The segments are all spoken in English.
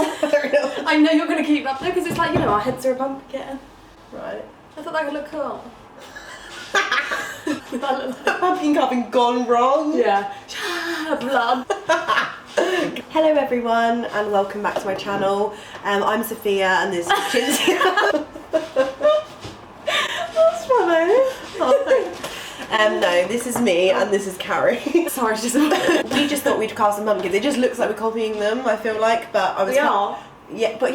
I know you're going to keep that though, because it's like, you know, our heads are a pumpkin. Right. I thought that would look cool. Pumpkin carving gone wrong. Yeah. Blood. Hello everyone and welcome back to my channel. I'm Sophia and this is Chinzia. That's funny. No, this is me and this is Carrie. Sorry, just we just thought we'd carve some pumpkins. It just looks like we're copying them, I feel like, but I was we are. Yeah, but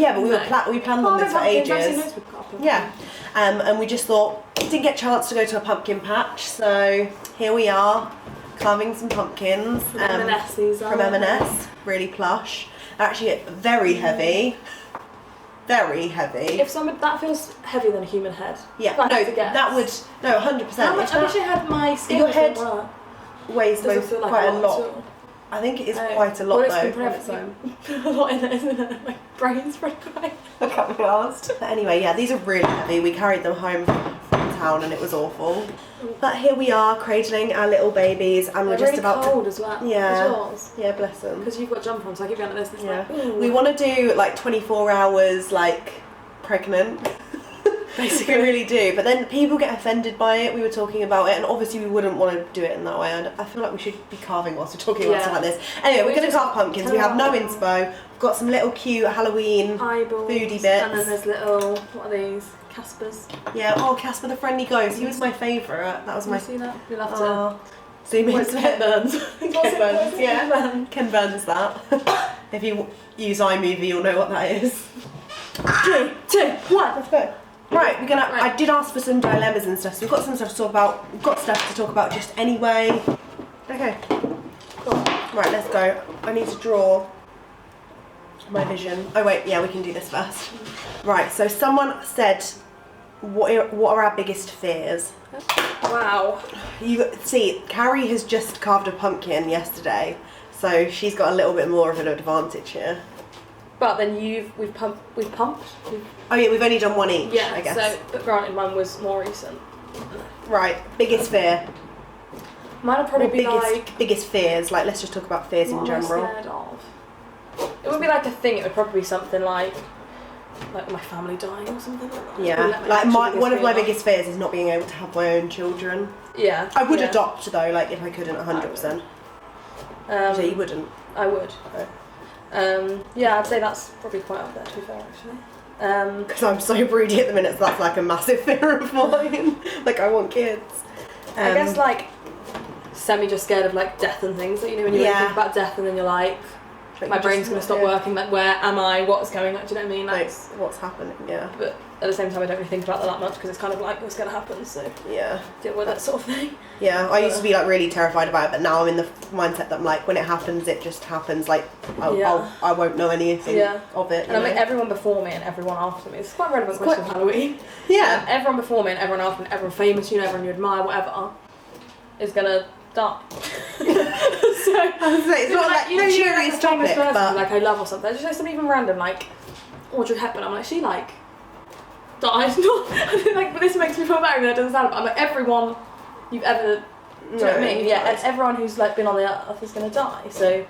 we planned on this for ages. Yeah, and we just thought didn't get a chance to go to a pumpkin patch, so here we are carving some pumpkins from M&S. Really plush. They're actually very heavy. Very heavy. If someone that feels heavier than a human head. Yeah. No, that would 100%. How much? I wish I had my scale. Your head weighs like quite a lot. I think it is quite a lot though. It's a lot in it, isn't it? My brain's pretty quick. I can't be asked. But anyway, yeah, these are really heavy. We carried them home from town and it was awful. But here we are cradling our little babies and we're just really about cold as well. Yeah. Yours? Yeah, bless them. Because you've got a jumper on, so I keep going like this. Yeah. Like, we want to do like 24 hours like pregnant. Basically, we really do. But then people get offended by it. We were talking about it, and obviously we wouldn't want to do it in that way. And I feel like we should be carving whilst we're talking about stuff like this. Anyway, we're going to carve pumpkins. We have no inspo. We've got some little cute Halloween eyeballs, foodie bits. And then there's little, what are these? Caspers. Yeah. Oh, Casper the Friendly Ghost. He was my favourite. That was my. You see that? You'll have to. Zoom in. Ken Burns. Ken Burns. Yeah. Ken Burns. That. If you use iMovie, you'll know what that is. 3, 2, 1. Let's go. Right, we're gonna. Right. I did ask for some dilemmas and stuff, so we've got some stuff to talk about. We've got stuff to talk about just anyway. Okay. Cool. Right, let's go. I need to draw my vision. Oh wait, yeah, we can do this first. Right, so someone said, what are our biggest fears? Wow. You see, Carrie has just carved a pumpkin yesterday, so she's got a little bit more of an advantage here. But then we've pumped. Oh yeah, we've only done one each, yeah, I guess. So, but granted, mine was more recent. Right, biggest fear. Mine would probably be biggest fears. Like, let's just talk about fears in general. What am I scared of? It would be like a thing. It would probably be something like my family dying or something like that. Yeah, like one of my biggest fears is not being able to have my own children. Yeah. I would adopt though, like if I couldn't 100%. So you wouldn't? I would. Yeah, I'd say that's probably quite up there to be fair actually. Because I'm so broody at the minute, so that's like a massive fear of mine. Like I want kids. I guess like just scared of like death and things. Like, you know, when you think about death and then you're like my brain's going to stop working, like where am I, what's going on, do you know what I mean? Like what's happening, yeah. But at the same time I don't really think about that much because it's kind of like what's going to happen, so yeah, deal with that sort of thing. Yeah, I used to be like really terrified about it, but now I'm in the mindset that I'm like, when it happens, it just happens, like I won't know anything of it. And I mean everyone before me and everyone after me, it's quite a relevant question of Halloween. Yeah. Everyone before me and everyone after me, everyone famous, you know, everyone you admire, whatever, is going to die. So it's not like you know, serious topic, but like I love or something. Just like something even random, like Audrey Hepburn. I'm like, she like died. Not like, but this makes me feel bad when it doesn't sound. But I'm like, everyone you've ever, do you know what I mean? Yeah, everyone who's like been on the earth is gonna die. So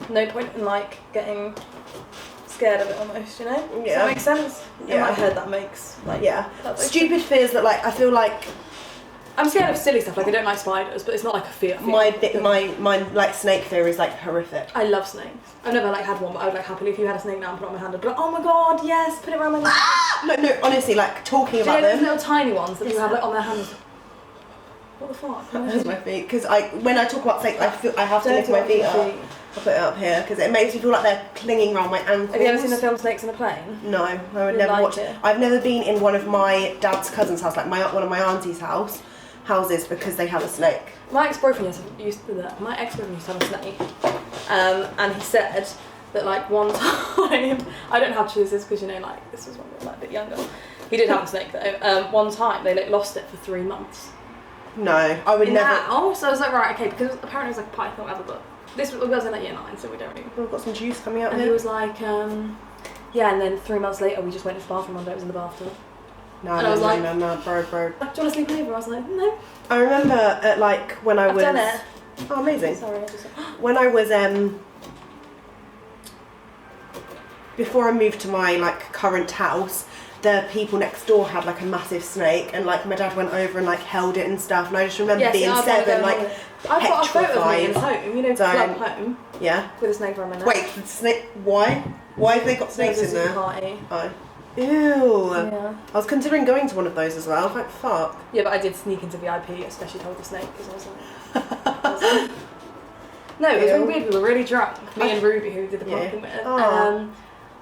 no point in like getting scared of it almost, you know? Yeah. Does that make sense? Yeah. In my head, that makes like stupid fears that like I feel like. I'm scared of silly stuff, like I don't like spiders, but it's not like a fear. My like snake fear is like horrific. I love snakes. I've never like had one, but I would like happily, if you had a snake now and put it on my hand, I'd be like, oh my god, yes, put it around my neck. No, honestly, like talking about them. Those little tiny ones that people have like on their hands. What the fuck? That's my feet, because when I talk about snakes, I have to lift my feet up. I'll put it up here because it makes me feel like they're clinging around my ankles. Have you ever seen the film Snakes on a Plane? No, I would never watch it. I've never been in one of my dad's cousins' house, like one of my auntie's houses, because they have a snake. My ex-boyfriend used to have a snake, and he said that like one time, I don't have to choose this because you know like this was when we were like a bit younger. He did have a snake though. One time they like lost it for 3 months. No, I would never. Now, so I was like, right, okay, because apparently it was like a python or whatever, but this was in like year 9, so we don't really. We've got some juice coming out. And here. he was like, yeah, and then 3 months later we just went to the bathroom one day, it was in the bathtub. No, and I was like, no, bro. Do you want to sleep over? I was like, no. I remember at like when I've done it. Oh, amazing. Sorry, I just. When I was before I moved to my like current house, the people next door had like a massive snake, and like my dad went over and like held it and stuff, and I just remember being 7, like I've got a photo of me in petrified. home, you know, club home, Yeah. with a snake around my neck. Wait, the snake? Why? Why have they got snakes in there? Party. Oh. Ew. Yeah. I was considering going to one of those as well. I was like, fuck. Yeah, but I did sneak into VIP, especially to hold the snake, because I was like... No, it was really weird. We were really drunk, me and Ruby, who did the pumpkin with. And,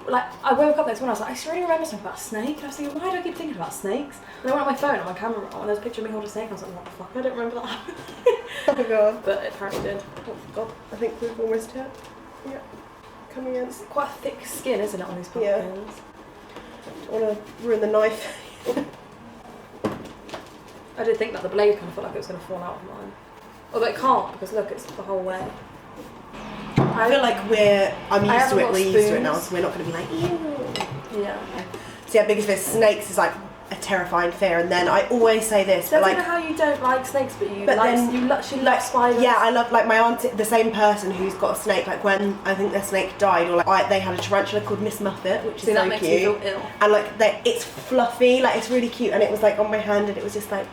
like, I woke up next morning, I was like, I just really remember something about a snake. And I was thinking, why do I keep thinking about snakes? And I went on my phone, on my camera roll, and there was a picture of me holding a snake, and I was like, what the fuck? I don't remember that. Oh my god. But it apparently did. Oh god. I think we've almost hit. Yeah. Coming in. It's quite a thick skin, isn't it, on these pumpkins? Yeah. Don't want to ruin the knife. I did think that the blade kind of felt like it was going to fall out of mine. Although it can't, because look, it's the whole way. I feel like I'm used to it, we're used to it now, spoons. so we're not going to be like, ew. Yeah. So yeah, because there's snakes is like a terrifying fear, and then I always say this, So but I don't like, know how you don't like snakes, but you but like, then, she loves spiders. yeah, I love, like my aunt, the same person who's got a snake, like when I think their snake died, or like they had a tarantula called Miss Muffet, which is See, that so makes cute. me feel ill. And like it's fluffy, like it's really cute, and it was like on my hand, and it was just like,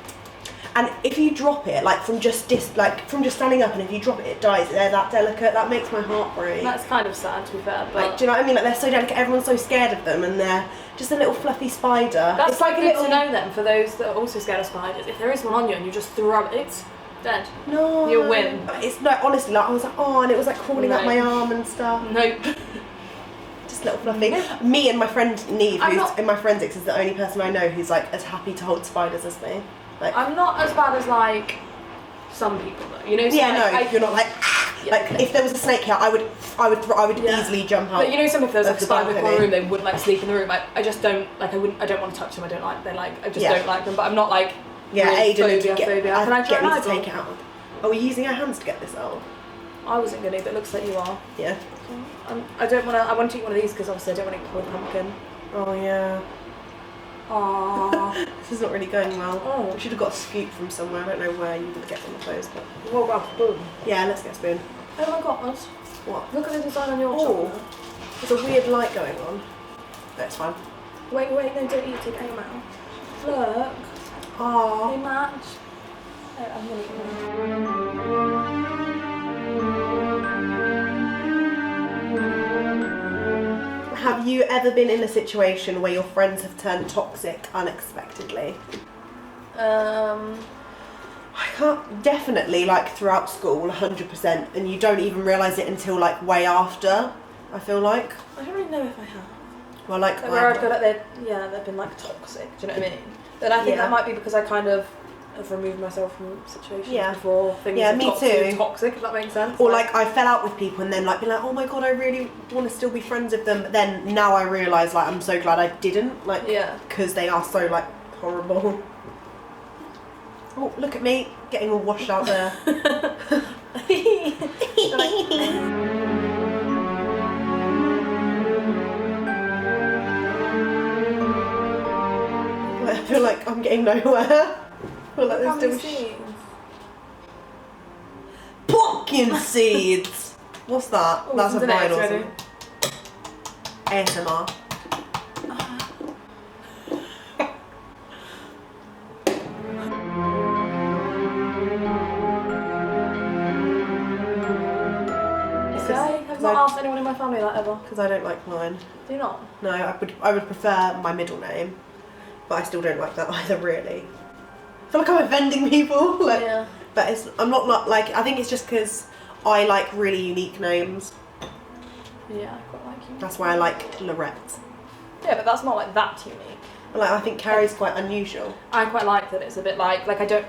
and if you drop it, like from just standing up, and if you drop it, it dies. They're that delicate. That makes my heart break. That's kind of sad, to be fair. But Like, do you know what I mean? Like they're so delicate. Everyone's so scared of them, and they're just a little fluffy spider. that's It's like a good little. to know then, for those that are also scared of spiders. If there is one on you and you just throw it, it's dead. No. You win. It's no, honestly, like I was like, oh, and it was like crawling up No. my arm and stuff. Nope. Just little fluffy. Me and my friend Neve, I'm who's not- in my forensics, is the only person I know who's like as happy to hold spiders as me. Like, I'm not as bad as like some people though. You know. So yeah, like, no, you're not like. Yeah. Like if there was a snake here, I would Yeah. easily jump out. But you know, some if there's like of a the spider in the balcony. room, they would like sleep in the room. I just don't like. I don't want to touch them. I don't like. They like. I just Yeah. don't like them. But I'm not like. Yeah, really Aiden would phobia. Can I get try me an to take eyeball? it out. Are we using our hands to get this out? I wasn't gonna, but it looks like you are. Yeah. I don't want to. I want to eat one of these because obviously I don't want to eat cold pumpkin. Oh yeah. Aww. This is not really going well. Oh. We should have got a scoop from somewhere. I don't know where you would get one of those, but What about spoon? yeah, let's get a spoon. Oh my god. What? Look at the design on your Oh, chocolate. there's a weird light going on. That's fine. Wait, no, don't eat it. Hang on. Look. They Oh. match. Oh, I'm gonna eat them. Have you ever been in a situation where your friends have turned toxic unexpectedly? I can't, definitely like throughout school, 100%, and you don't even realise it until like way after, I feel like. I don't really know if I have. Well, like, Where I feel like they've been like toxic. Do you know what I mean? But I think Yeah. that might be because I kind of have removed myself from situations Yeah. before things Yeah, have me got too. too toxic. If that makes sense. or like I fell out with people and then like be like, oh my god, I really want to still be friends with them, but then now I realise like I'm so glad I didn't, like, Yeah. because they are so like horrible. Oh, look at me getting all washed out there. I feel like I'm getting nowhere. I feel like How there's many still seeds? pumpkin seeds. What's that? Oh, That's a isn't it? vine or It's something. ASMR. I've not asked anyone in my family that ever. Because I don't like mine. Do you not? No, I would prefer my middle name, but I still don't like that either, really. I feel like I'm offending people. Like, Yeah. but I'm not like, I think it's just because I like really unique names. Yeah, I quite like you. That's why I like Lorette. Yeah, but that's not like that unique. But, like, I think Carrie's quite unusual. I quite like that it's a bit like I don't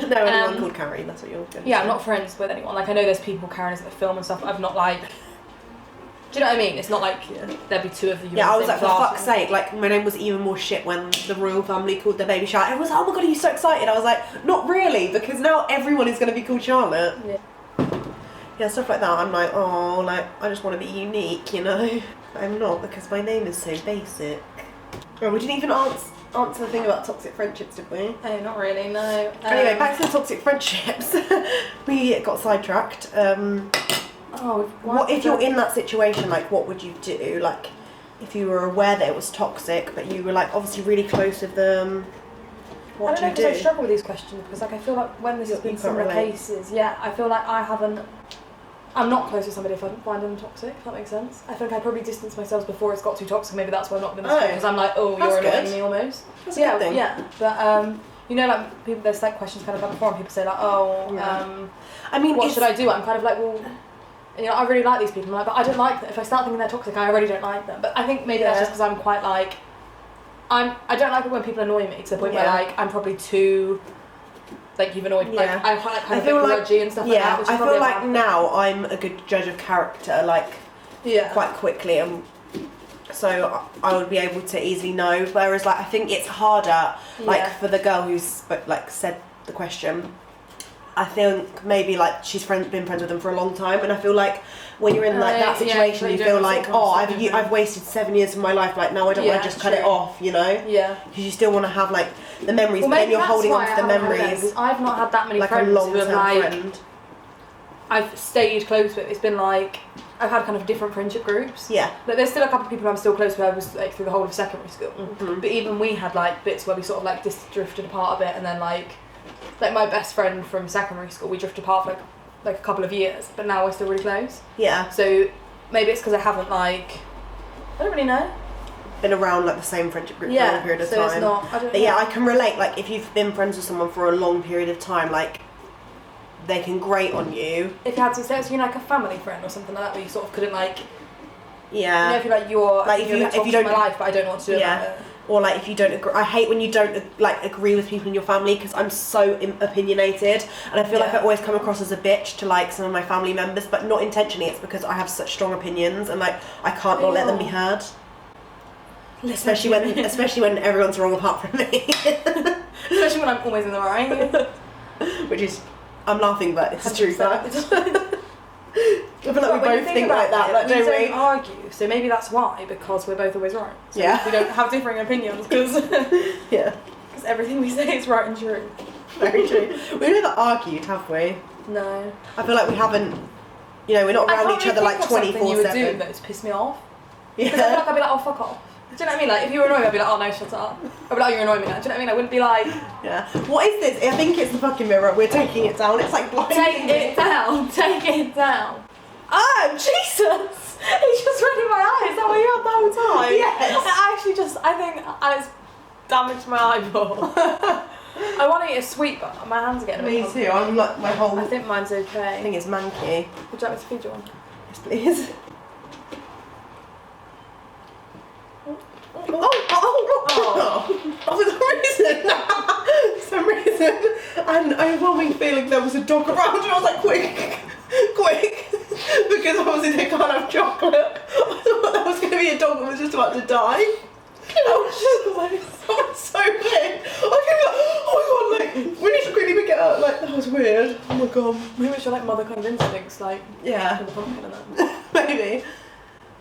know anyone called Carrie, that's what you're going to Yeah, say. I'm not friends with anyone. Like I know there's people carrying us at the film and stuff, but I've not like. Do you know what I mean? It's not like there'd be two of you. Yeah, in I the was same like, for class. fuck's sake, like, my name was even more shit when the royal family called their baby Charlotte. Everyone was like, oh my god, are you so excited? I was like, not really, because now everyone is going to be called Charlotte. Yeah. Yeah, stuff like that, I'm like, oh, like, I just want to be unique, you know? But I'm not, because my name is so basic. Oh, we didn't even answer the thing about toxic friendships, did we? Oh, not really, no. Anyway, back to the toxic friendships. We got sidetracked. I Oh, what if you're in that situation? Like, what would you do? Like, if you were aware that it was toxic, but you were like obviously really close with them. What do you do? I struggle with these questions because like I feel like when this has been similar cases, I feel like I'm not close with somebody if I find them toxic, if that makes sense. I think I probably distanced myself before it's got too toxic. Maybe that's why I've not been this because I'm like, oh, you're annoying me almost. That's a good thing. Yeah. But you know, like people, there's like questions kind of like before, and people say like, I mean, what should I do? I'm kind of like, well, you know, I really like these people. I'm like, but I don't like them. If I start thinking they're toxic, I already don't like them. But I think maybe that's just because I'm quite like, I don't like it when people annoy me to the point where like I'm probably too. Like you've annoyed me. Like I quite like kind of grudgy and stuff like that. Which I feel like now I'm a good judge of character, like quite quickly, and so I would be able to easily know. Whereas like I think it's harder, like for the girl who's like said the question. I think maybe like she's been friends with them for a long time, and I feel like when you're in like that situation, you feel like, oh, I've wasted 7 years of my life. Like now I don't want to just cut it off, you know? Yeah. Because you still want to have like the memories, but then you're holding on to the memories. I've not had that many like friends a long-term who have like friend. I've stayed close with. It's been like I've had kind of different friendship groups. Yeah. But there's still a couple of people I'm still close with. I was like through the whole of secondary school. Mm-hmm. But even we had like bits where we sort of like drifted apart a bit, and then like my best friend from secondary school, we drifted apart for like a couple of years, but now we're still really close. Yeah. So maybe it's because I haven't like, I don't really know. Been around like the same friendship group for a long period of time. It's not, I don't know. Yeah, I can relate. Like if you've been friends with someone for a long period of time, like they can grate on you. If you had to say it's like a family friend or something like that, where you sort of couldn't like. Yeah. You know, if you're like if you don't my life, but I don't know what to do about it. Or like if you don't agree, I hate when you don't like agree with people in your family because I'm so opinionated, and I feel like I always come across as a bitch to like some of my family members, but not intentionally. It's because I have such strong opinions, and like I can't not let them be heard. Especially when everyone's wrong apart from me. Especially when I'm always in the right. Which is, I'm laughing, but it's a true fact. I feel like we both think like that, like, we don't argue, so maybe that's why, because we're both always right. So we don't have differing opinions, because everything we say is right and true. Very true. We've never argued, have we? No. I feel like we haven't, you know, we're not around each other like 24/7. You would do that's pissed me off. Yeah. Because I feel like I'd be like, oh, fuck off. Do you know what I mean? Like, if you were annoying me, I'd be like, oh no, shut up. I'd be like, oh, you're annoying me now. Do you know what I mean? I wouldn't be like... Yeah. What is this? I think it's the fucking mirror. We're taking it down. It's like blinding me. Take it down. Take it down. Oh, Jesus! It's just running my eyes. Is that what you had the whole time? Yes. I think it's damaged my eyeball. I want to eat a sweet, but my hands are getting a bit Me too. I'm like, my whole... I think mine's okay. I think it's manky. Would you like me to feed you one? Yes, please. For some reason, an overwhelming feeling there was a dog around, and I was like, quick, because obviously they can't have chocolate. I thought that was going to be a dog that was just about to die. That was so weird. Oh my god, like, we need to quickly pick it up. Like, that was weird. Oh my god. Maybe it's your like mother kind of instincts, like the pumpkin and that. Maybe.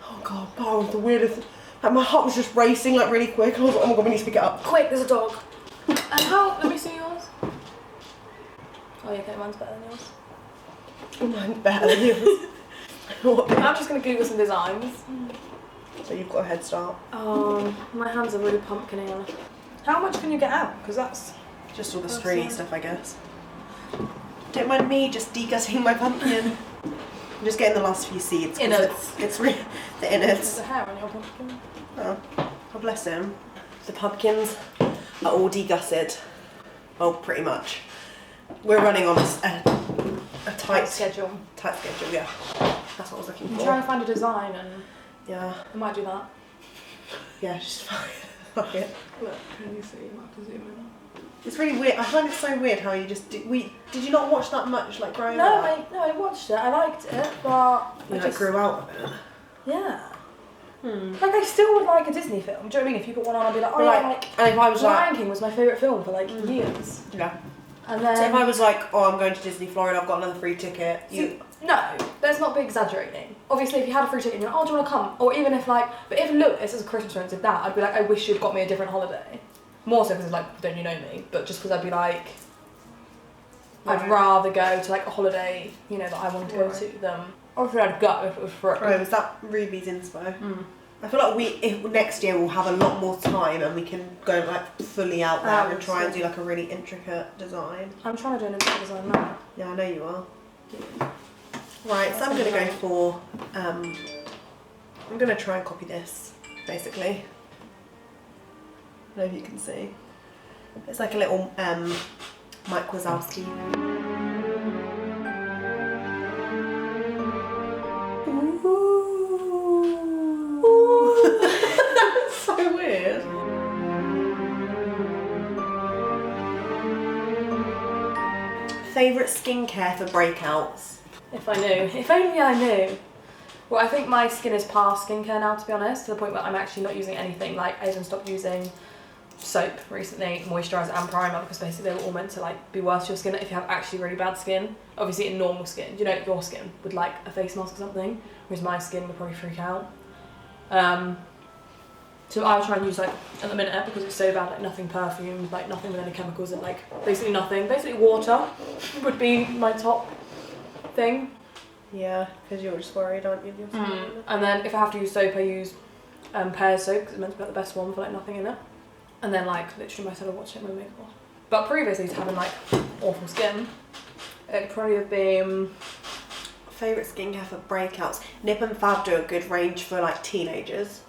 Oh god, that was the weirdest. Like, my heart was just racing like really quick. I was like, oh my god, we need to pick it up. Quick, there's a dog. And how? Let me see yours. Oh yeah, okay, mine's better than yours. Mine's better than yours. I'm just gonna Google some designs. So you've got a head start. My hands are really pumpkiny on it. How much can you get out? Because that's just all the stringy stuff, I guess. Don't mind me just degutting my pumpkin. I'm just getting the last few seeds. Innards. It's really the innards. There's a hair on your pumpkin. Oh, God bless him. The pumpkins are all degutted. Well, pretty much. We're running on a tight schedule. Tight schedule, yeah. That's what I was looking for. I'm trying to find a design and I might do that. Yeah, just fuck it. Look, can you see? You might have to zoom in. It's really weird. I find it so weird how you just did you not watch that much like growing up? No, I watched it. I liked it, but you just grew out of it. Yeah. Like I still would like a Disney film. Do you know what I mean? If you put one on, I'd be like, oh right. yeah, like. And if I was Lion King was my favourite film for like years. Yeah. And then. So if I was like, oh, I'm going to Disney Florida, I've got another free ticket. No, let's not be exaggerating. Obviously, if you had a free ticket and you're like, oh, do you want to come? Or even if like, but if Lewis as a Christmas friend did that, I'd be like, I wish you'd got me a different holiday. More so because it's like, don't you know me? But just because I'd be like, I'd rather go to like a holiday, you know, that I wanted to go to than Obviously I'd go if it was free. Oh, was that Ruby's inspo? I feel like if next year we'll have a lot more time and we can go like fully out there and try and do like a really intricate design. I'm trying to do an intricate design now. Yeah, I know you are. Right, so I'm gonna go for I'm gonna try and copy this, basically. I don't know if you can see. It's like a little Mike Wazowski. That's so weird. Favourite skincare for breakouts? If I knew. If only I knew. Well, I think my skin is past skincare now, to be honest, to the point where I'm actually not using anything. Like, I even stopped using soap recently, moisturiser and primer, because basically they were all meant to like be worse for your skin if you have actually really bad skin. Obviously in normal skin, you know, your skin would like a face mask or something, whereas my skin would probably freak out. So I try and use like, at the minute, because it's so bad, like nothing perfumed, like nothing with any chemicals in, like basically nothing. Basically water would be my top thing. Yeah, because you're just worried, aren't you? And then if I have to use soap, I use Pears soap, because it's meant to be like the best one for like nothing in it. And then like literally myself will watch it my makeup off. But previously to having like awful skin, it'd probably have been... Favourite skincare for breakouts? Nip and Fab do a good range for like teenagers.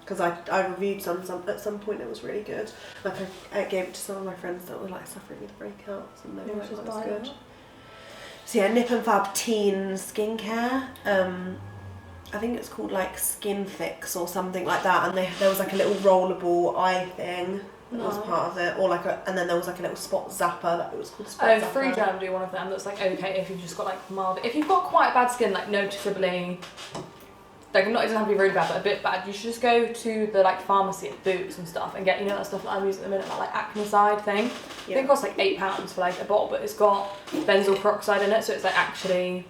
Because I reviewed some at some point, it was really good. Like I gave it to some of my friends that were like suffering with breakouts and they were like, "That's good." So yeah, Nip and Fab teen skincare. I think it's called like Skin Fix or something like that. And there was like a little rollable eye thing that was part of it, or like and then there was like a little spot zapper that it was called spot zapper. Free Jam do one of them that's like okay if you've just got like mild. If you've got quite bad skin, like noticeably. Like, it doesn't have to be really bad, but a bit bad. You should just go to the like pharmacy at Boots and stuff and get, you know, that stuff that I'm using at the minute, that like acne-side thing. Yeah. I think it costs like £8 for like a bottle, but it's got benzoyl peroxide in it, so it's like actually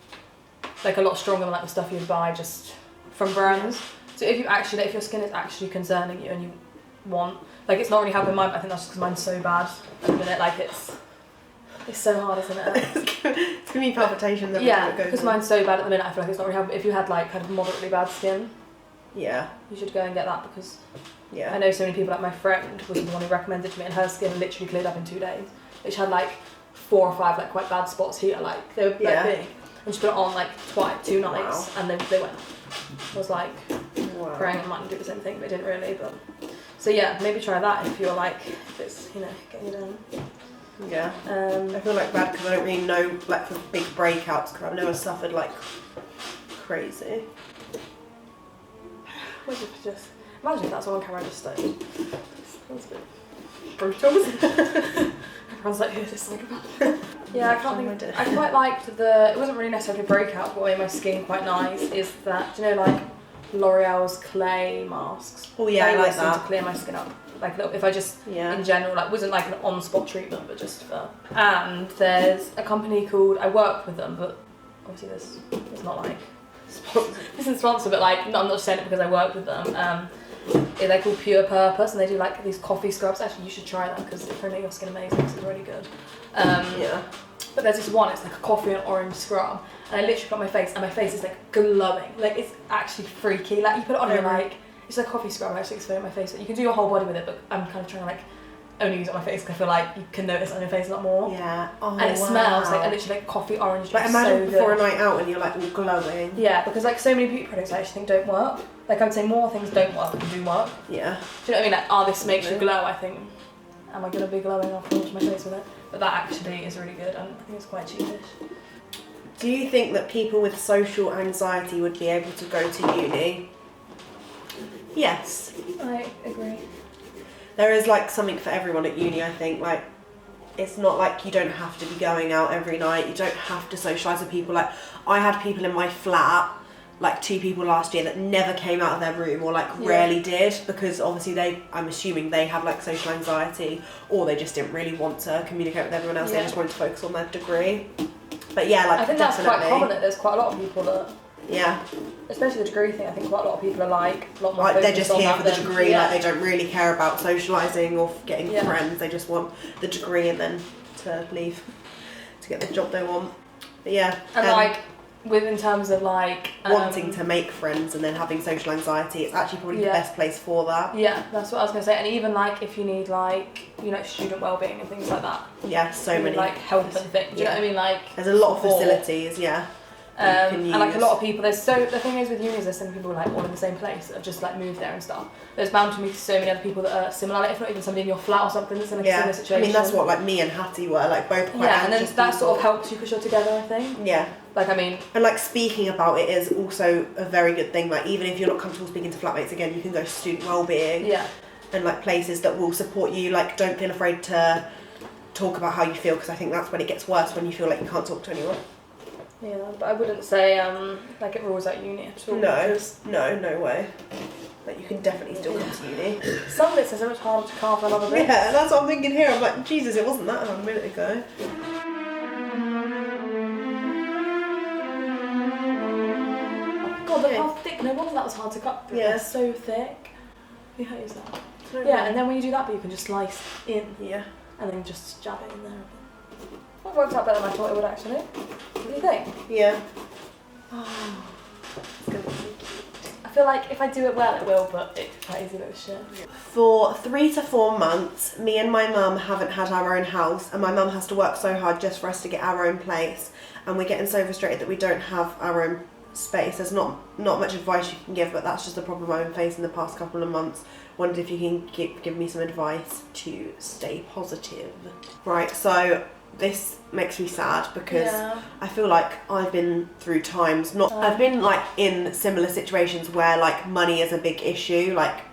like a lot stronger than like the stuff you'd buy just from brands. So if you actually, if your skin is actually concerning you and you want, like it's not really helping mine, but I think that's just because mine's so bad at the minute. Like it's so hard, isn't it? It's gonna be palpitations every time it goes. Because mine's so bad at the minute. I feel like it's not really helping. If you had like kind of moderately bad skin, yeah, you should go and get that because yeah, I know so many people. Like my friend was the one who recommended to me, and her skin literally cleared up in 2 days. She had like 4 or 5 like quite bad spots here, like they were like big, and she put it on like twice, 2 nights, and they went. I was like praying I might do the same thing, but it didn't really. But so yeah, maybe try that if you're like if it's getting you down. Yeah, I feel like bad because I don't really know like for big breakouts because I've never suffered like crazy. Imagine if that's all on camera just stayed. That's a bit brutal. Everyone's like, who's this like about? Yeah, I can't think. I quite liked it wasn't really necessarily a breakout, but what made my skin quite nice is that, do you know, like L'Oreal's clay masks? Oh yeah, I like that. To clear my skin up. Like if I just, in general, like wasn't like an on-spot treatment, but just for. And there's a company called, I work with them, but obviously this is not like, this isn't sponsored, but like, I'm not just saying it because I work with them. They're called Pure Purpose, and they do like these coffee scrubs. Actually, you should try that because it's going to make your skin amazing. It's really good. Yeah. But there's this one. It's like a coffee and orange scrub, and I literally put it on my face, and my face is like glowing. Like it's actually freaky. Like you put it on, and you're like, it's like a coffee scrub. I actually explain my face, but you can do your whole body with it. But I'm kind of trying to like only use it on my face because I feel like you can notice it on your face a lot more. Yeah. Oh, and it smells like literally like coffee orange. But imagine before a night out and you're like all glowing. Yeah, because like so many beauty products I actually think don't work. Like I would say more things don't work than do work. Yeah. Do you know what I mean? Like, this makes you glow. I think, am I gonna be glowing after I wash my face with it? But that actually is really good, and I think it's quite cheapish. Do you think that people with social anxiety would be able to go to uni? Yes. I agree. There is like something for everyone at uni, I think. Like, it's not like you don't have to be going out every night. You don't have to socialise with people. Like, I had people in my flat, like 2 people last year that never came out of their room or like rarely did because obviously I'm assuming they have like social anxiety or they just didn't really want to communicate with everyone else. They just wanted to focus on their degree. But yeah, like I think that's quite common. There's quite a lot of people that. Yeah. Especially the degree thing. I think quite a lot of people are like a lot more. Like they're just here for the degree. Like they don't really care about socialising or getting friends. They just want the degree and then to leave to get the job they want. But yeah. And like in terms of like wanting to make friends and then having social anxiety, it's actually probably the best place for that. Yeah, that's what I was gonna say. And even like if you need like, you know, student wellbeing and things like that. Yeah, so many like help and things. Do you know what I mean? Like there's a lot of facilities. And like a lot of people, the thing is with unis, there's some people like all in the same place that have just like moved there and stuff. There's bound to meet so many other people that are similar, like if not even somebody in your flat or something that's in like a similar situation. I mean that's what like me and Hattie were, like both quite and then that sort of helps you because you're together, I think. Yeah. Like I mean, and like speaking about it is also a very good thing. Like even if you're not comfortable speaking to flatmates again, you can go to student wellbeing. Yeah. And like places that will support you. Like don't feel afraid to talk about how you feel, because I think that's when it gets worse, when you feel like you can't talk to anyone. Yeah, but I wouldn't say like it rules out uni at all. No way. Like you can definitely still come to uni. Some bits are so much harder to carve than other bits. Yeah, that's what I'm thinking here. I'm like, Jesus, it wasn't that hard a minute ago. God, look how thick. No wonder that was hard to cut through. Yeah. They're so thick. Yeah, is that? Yeah, and then when you do that bit, you can just slice in. Yeah. And then just jab it in there. It worked out better than I thought it would actually. What do you think? Yeah. Oh, it's gonna be so cute. I feel like if I do it well, it will, but it's quite easy little shit. For 3 to 4 months, me and my mum haven't had our own house, and my mum has to work so hard just for us to get our own place, and we're getting so frustrated that we don't have our own space. There's not much advice you can give, but that's just the problem I've been facing the past couple of months. Wondered if you can give me some advice to stay positive. Right, so this makes me sad because I feel like I've been through times, I've been like in similar situations where like money is a big issue, like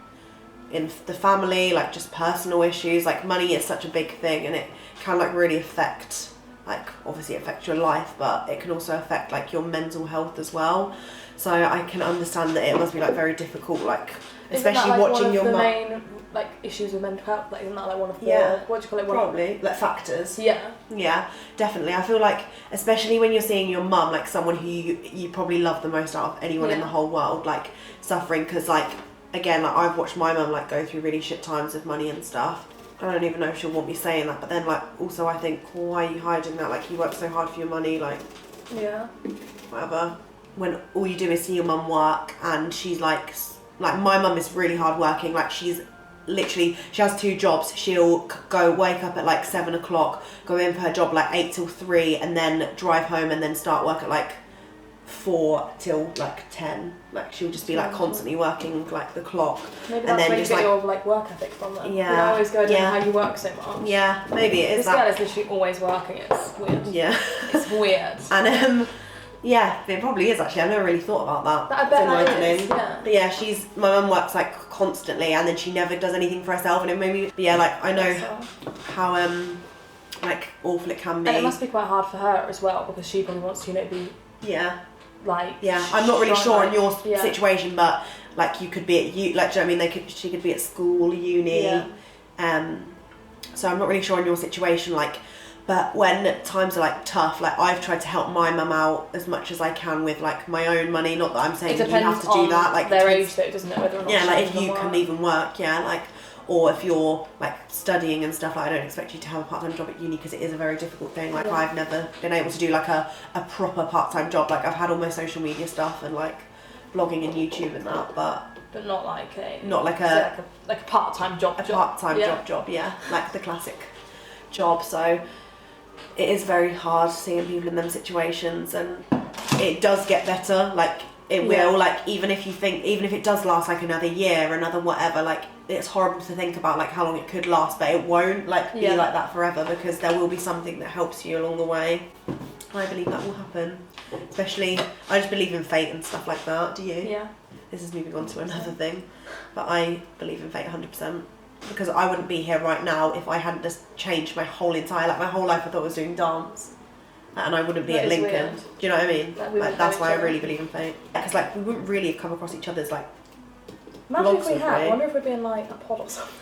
in the family, like just personal issues. Like money is such a big thing, and it can like really affect, like obviously affect your life, but it can also affect like your mental health as well. So I can understand that it must be like very difficult, like especially like watching your mum. mum. Main like issues with mental health, like isn't that like one of the what do you call it? Probably like factors. Yeah, definitely. I feel like especially when you're seeing your mum, like someone who you probably love the most out of anyone in the whole world, like suffering, because like again, like I've watched my mum like go through really shit times with money and stuff. I don't even know if she'll want me saying that, but then like also I think, why are you hiding that? Like you work so hard for your money, like whatever. When all you do is see your mum work, and she's like my mum is really hard working. Like she's literally, she has 2 jobs. She'll wake up at like 7 o'clock, go in for her job like 8 till 3, and then drive home and then start work at like 4 till like 10. Like she'll just be like constantly working like the clock. Maybe and that's then where just you get like your like work ethic from them. Yeah. You know, I always go, I don't know how you work so much. Yeah, maybe it is this girl is literally always working. It's weird. Yeah. It's weird. And yeah, it probably is actually. I never really thought about that. I bet that is, yeah. But yeah, my mum works like constantly, and then she never does anything for herself, and it made me, but yeah, like I know how like awful it can be. And it must be quite hard for her as well, because she probably wants to, you know, be like I'm not really sure on your situation, but like you could be at like, do you know what I mean? She could be at school, uni. So I'm not really sure on your situation, like. But when times are like tough, like I've tried to help my mum out as much as I can with like my own money. Not that I'm saying you have to do that. Like their age though, doesn't it? Whether or not like if you can even work, like, or if you're like studying and stuff. Like I don't expect you to have a part-time job at uni, because it is a very difficult thing. Like I've never been able to do like a proper part-time job. Like I've had all my social media stuff and like blogging and YouTube and that, but not like a part-time job. Part-time job, like the classic job. So it is very hard seeing people in them situations, and it does get better, like it will, like even if it does last like another year, another whatever, like it's horrible to think about like how long it could last, but it won't like be like that forever, because there will be something that helps you along the way. I believe that will happen, especially I just believe in fate and stuff like that. Do you? Yeah. This is moving on to another thing, but I believe in fate 100%. Because I wouldn't be here right now if I hadn't just changed my whole life. I thought I was doing dance, and I wouldn't be at Lincoln. Weird. Do you know what I mean? Like that's why I really believe in fate. Because like we wouldn't really have come across each other's like. Imagine if we had. I wonder if we'd be in like a pod or something.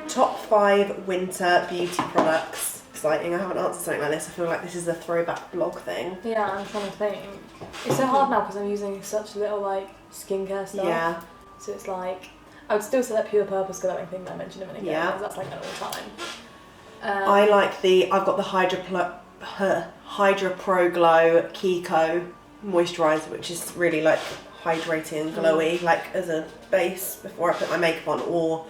Top 5 winter beauty products. exciting. I haven't answered something like this. I feel like this is a throwback blog thing. Yeah, I'm trying to think. It's so hard now because I'm using such little like skincare stuff. Yeah. So it's like, I would still say that pure purpose glowing thing that I mentioned a minute ago, because that's like an all time. I like I've got the Hydra Pro Glow Kiko moisturiser, which is really like hydrating and glowy, like as a base before I put my makeup on, or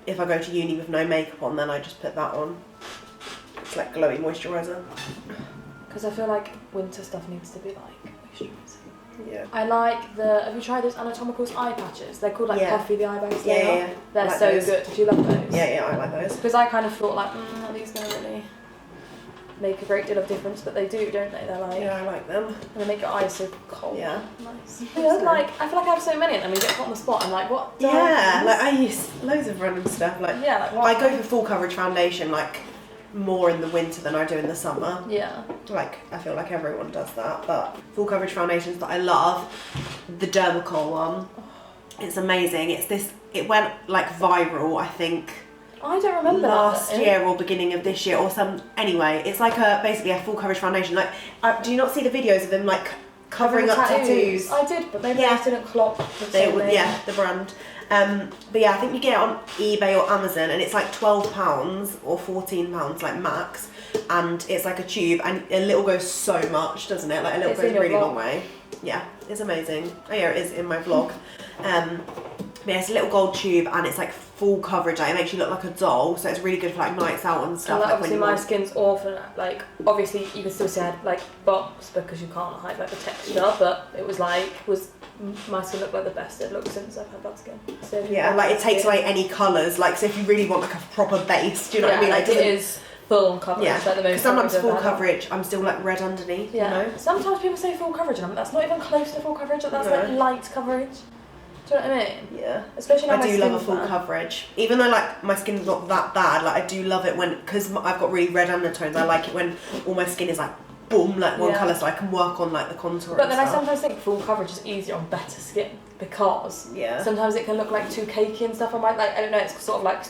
if I go to uni with no makeup on, then I just put that on. It's like glowy moisturiser. Because I feel like winter stuff needs to be like moisturising. Yeah. I like have you tried those Anatomicals eye patches? They're called like Puffy the Eye Base. Yeah. They're like so those. good. Did you love those? Yeah, I like those. Because I kind of thought like, are these going to really make a great deal of difference? But they do, don't they? They're like, yeah, I like them. And they make your eyes so cold. Yeah. Nice. Yeah, like, I feel like I have so many and then we get put on the spot. I'm like, what? Yeah, like I use loads of random stuff. Like, yeah, like what? I go for full coverage foundation like more in the winter than I do in the summer. Yeah. Like, I feel like everyone does that, but full coverage foundations that I love, the Dermacol one, it's amazing. It went like viral, I think, I don't remember last year or beginning of this year or anyway, it's like basically a full coverage foundation. Like, do you not see the videos of them like covering up tattoos? I did, but maybe I didn't clock the brand. But yeah, I think you get it on eBay or Amazon and it's like £12 or £14 like max, and it's like a tube and a little goes so much, doesn't it? Like a little goes a really long way. Yeah, it's amazing. Oh yeah, it is in my vlog. But yeah, it's a little gold tube and it's like full coverage. Like, it makes you look like a doll, so it's really good for like nights out and stuff. And like obviously my skin's awful. Like obviously you can still see I had like bumps because you can't hide like the texture, but it was like my skin looked like the best it looked since I've had that skin. So yeah, like it takes away any colours. Like, so if you really want like a proper base, do you know what I mean? Like it is full coverage. Yeah, like the most. Because sometimes full coverage, I'm still like red underneath. Yeah. You know? Sometimes people say full coverage, and I'm like, that's not even close to full coverage. That's like light coverage. Do you know what I mean? Yeah. Especially now I do love a full coverage. Even though like my skin's not that bad, like I do love it when, because I've got really red undertones, I like it when all my skin is like boom, like one colour, so I can work on like the contour. But then I sometimes think full coverage is easier on better skin, because sometimes it can look like too cakey and stuff. I'm like I don't know, it's sort of like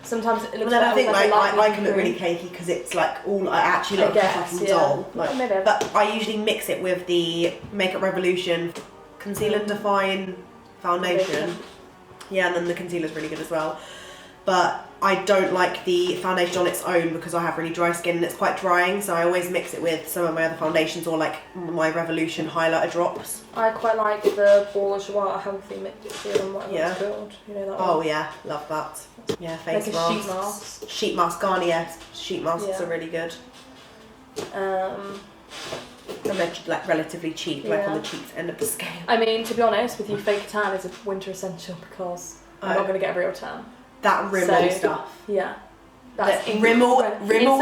sometimes it looks. But then I think like I can look really cakey because it's like all I actually look like a fucking doll. Like, but I usually mix it with the Makeup Revolution Conceal and Define foundation. Yeah, and then the concealer's really good as well. But I don't like the foundation on its own because I have really dry skin and it's quite drying, so I always mix it with some of my other foundations or like my Revolution highlighter drops. I quite like the Bourjois Healthy Mix Serum, whatever it's called. You know that one? Oh yeah, love that. Yeah, face like masks. Sheet mask. Sheet mask, Garnier sheet masks are really good. And they're like relatively cheap, like on the cheap end of the scale. I mean, to be honest with you, fake tan is a winter essential because I'm not going to get a real tan. That Rimmel stuff. Yeah. That's Rimmel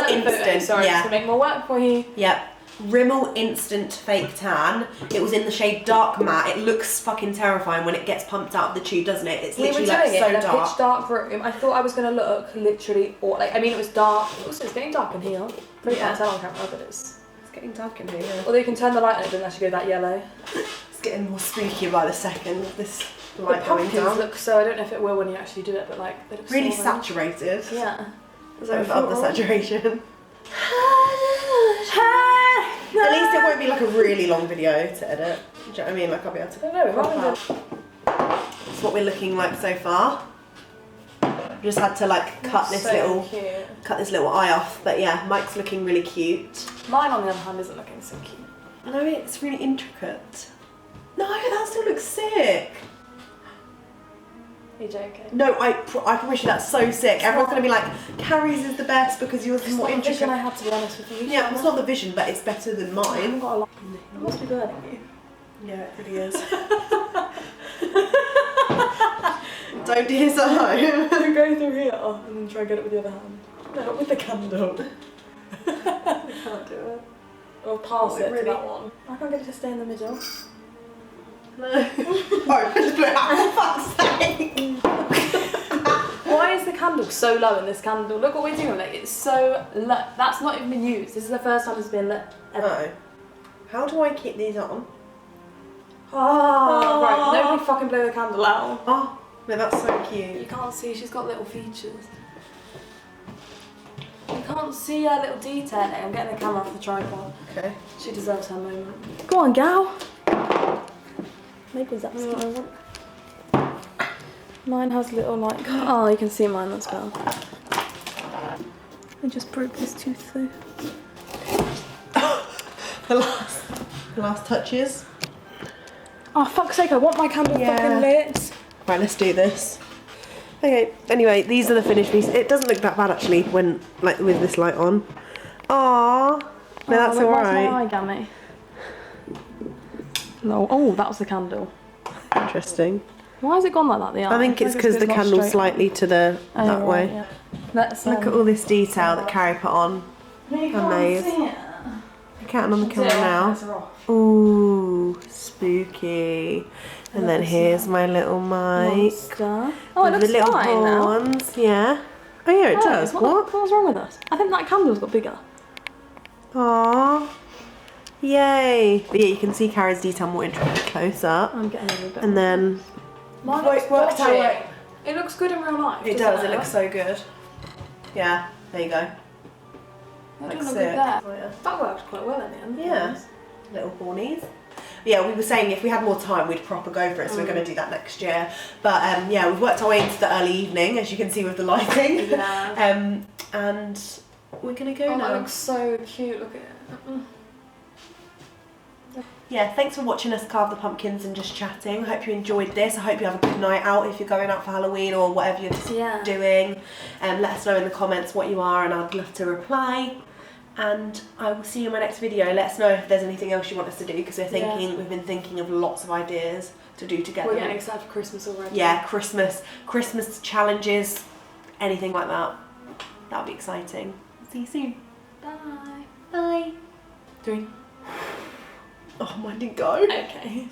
Instant. Sorry, just to make more work for you. Yep. Rimmel Instant Fake Tan. It was in the shade Dark Matte. It looks fucking terrifying when it gets pumped out of the tube, doesn't it? It's literally like so in a pitch dark room. I thought I was going to look literally, I mean, it was dark. Also, it's getting dark in here. Pretty can't tell on camera, but it's getting dark in here. Yeah. Although you can turn the light on, it doesn't actually go that yellow. It's getting more spooky by the second. This light the going down. look so, I don't know if it will when you actually do it, but like they look really so saturated. Yeah. Of the saturation. At least it won't be like a really long video to edit. Do you know what I mean? Like I'll be able to. That's what we're looking like so far. Just had to like cut this little eye off, but yeah, Mike's looking really cute. Mine on the other hand isn't looking so cute. No, it's really intricate. No, that still looks sick. Are you joking? No, I promise you that's so sick. Everyone's gonna be like, Carrie's is the best because yours is more intricate. Vision I had, to be honest with you. Yeah, it's not the vision, but it's better than mine. I haven't got a lot. It must be burning you. Yeah, it really is. Don't do this at home. Go through here and then try and get it with the other hand. No, with the candle. I can't do it. Or pass it to that one. I can't get it to stay in the middle. No. Oh, just put it out, for fuck's sake. Why is the candle so low in this candle? Look what we're doing, like it's so low. That's not even been used. This is the first time it's been lit ever. No. How do I keep these on? Oh, right, nobody fucking blow the candle out. Oh, no, that's so cute. You can't see, she's got little features. You can't see her little detailing. I'm getting the camera off the tripod. Okay. She deserves her moment. Go on, gal. Maybe that's what I want. Mine has little like, oh, you can see mine as well. I just broke this tooth though. the last touches. Oh, fuck's sake, I want my candle fucking lit. Right, let's do this. Okay, anyway, these are the finished pieces. It doesn't look that bad actually when, like, with this light on. Aww. No, that's alright. My eye gammy. No, oh, that was the candle. Interesting. Why has it gone like that, the eye? I think it's because the candle's slightly to the that way. Yeah. Let's look at all this detail that Carrie put on. Amazing. I'm counting on the camera now. Ooh, spooky. And then here's my little mic. Oh, it looks the little fine horns. Now. Yeah. Oh yeah, it does. What? What's wrong with us? I think that candle's got bigger. Aww. Yay. But yeah, you can see Carrie's detail more intricately close up. I'm getting a little bit. And then mine looks dodgy. It looks good in real life. It does. It looks so good. Yeah. There you go. Looks sick. That worked quite well in the end. Yeah. Little hornies. Yeah, we were saying if we had more time we'd proper go for it, so we're going to do that next year. But yeah, we've worked our way into the early evening, as you can see with the lighting. Yeah. And we're going to go now. That looks so cute, look at it. Yeah, thanks for watching us carve the pumpkins and just chatting. I hope you enjoyed this. I hope you have a good night out if you're going out for Halloween or whatever you're doing. Let us know in the comments what you are and I'd love to reply. And I will see you in my next video. Let us know if there's anything else you want us to do, because we've been thinking of lots of ideas to do together. We're getting excited for Christmas already. Yeah, Christmas challenges, anything like that. That'll be exciting. See you soon. Bye. Bye. 3. Oh, mine didn't go. Okay.